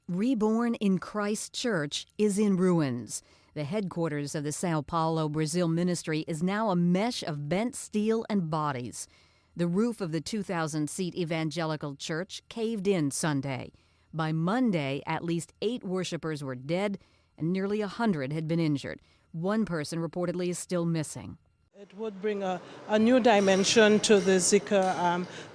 Reborn in Christ Church is in ruins. The headquarters of the Sao Paulo, Brazil ministry is now a mesh of bent steel and bodies. The roof of the 2,000-seat evangelical church caved in Sunday. By Monday, at least 8 worshipers were dead and nearly 100 had been injured. One person reportedly is still missing. It would bring a new dimension to the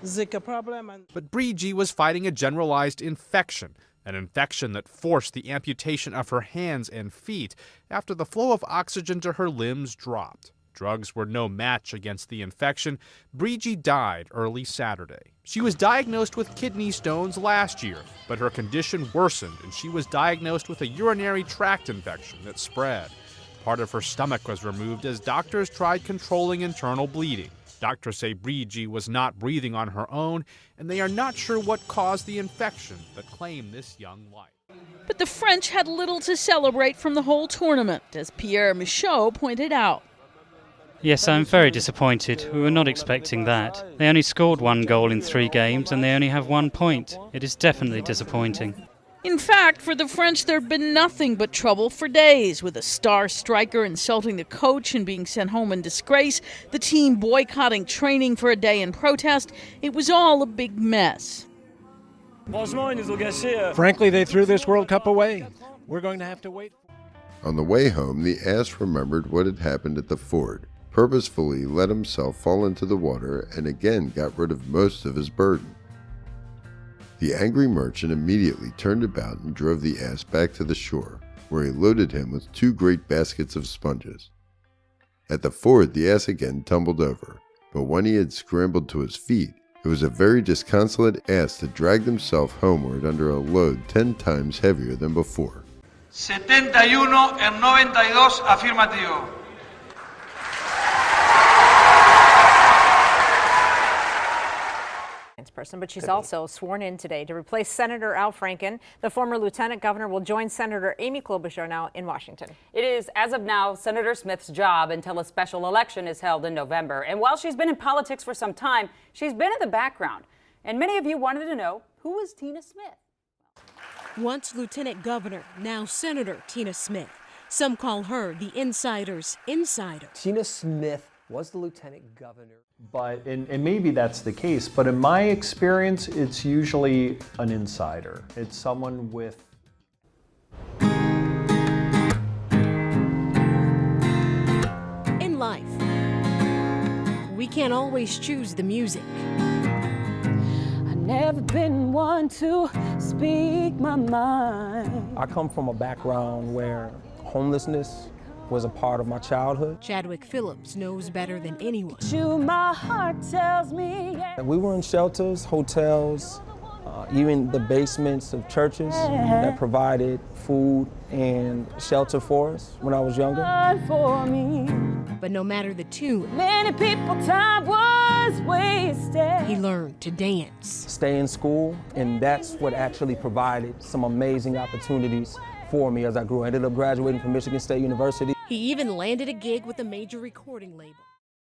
Zika problem. But Brigitte was fighting a generalized infection, an infection that forced the amputation of her hands and feet after the flow of oxygen to her limbs dropped. Drugs were no match against the infection. Brigitte died early Saturday. She was diagnosed with kidney stones last year, but her condition worsened and she was diagnosed with a urinary tract infection that spread. Part of her stomach was removed as doctors tried controlling internal bleeding. Doctors say Brigitte was not breathing on her own, and they are not sure what caused the infection that claimed this young life. But the French had little to celebrate from the whole tournament, as Pierre Michaud pointed out. Yes, I'm very disappointed. We were not expecting that. They only scored 1 goal in 3 games, and they only have 1 point. It is definitely disappointing. In fact, for the French, there'd been nothing but trouble for days, with a star striker insulting the coach and being sent home in disgrace, the team boycotting training for a day in protest. It was all a big mess. Frankly, they threw this World Cup away. We're going to have to wait. On the way home, the ass remembered what had happened at the ford, purposefully let himself fall into the water, and again got rid of most of his burden. The angry merchant immediately turned about and drove the ass back to the shore, where he loaded him with 2 great baskets of sponges. At the ford, the ass again tumbled over, but when he had scrambled to his feet, it was a very disconsolate ass that dragged himself homeward under a load 10 times heavier than before. 71 en 92 afirmativo. Person, but she's also sworn in today to replace Senator Al Franken. The former lieutenant governor will join Senator Amy Klobuchar now in Washington. It is, as of now, Senator Smith's job until a special election is held in November. And while she's been in politics for some time, she's been in the background. And many of you wanted to know, who is Tina Smith? Once Lieutenant Governor, now Senator Tina Smith. Some call her the insider's insider. Tina Smith was the lieutenant governor. But, and maybe that's the case, but in my experience, it's usually an insider. It's someone with... In life, we can't always choose the music. I've never been one to speak my mind. I come from a background where homelessness was a part of my childhood. Chadwick Phillips knows better than anyone. My heart tells me. We were in shelters, hotels, even the basements of churches that provided food and shelter for us when I was younger. For me. But no matter the tune, many people time was wasted. He learned to dance. Stay in school, and that's what actually provided some amazing opportunities for me as I grew. I ended up graduating from Michigan State University. He even landed a gig with a major recording label.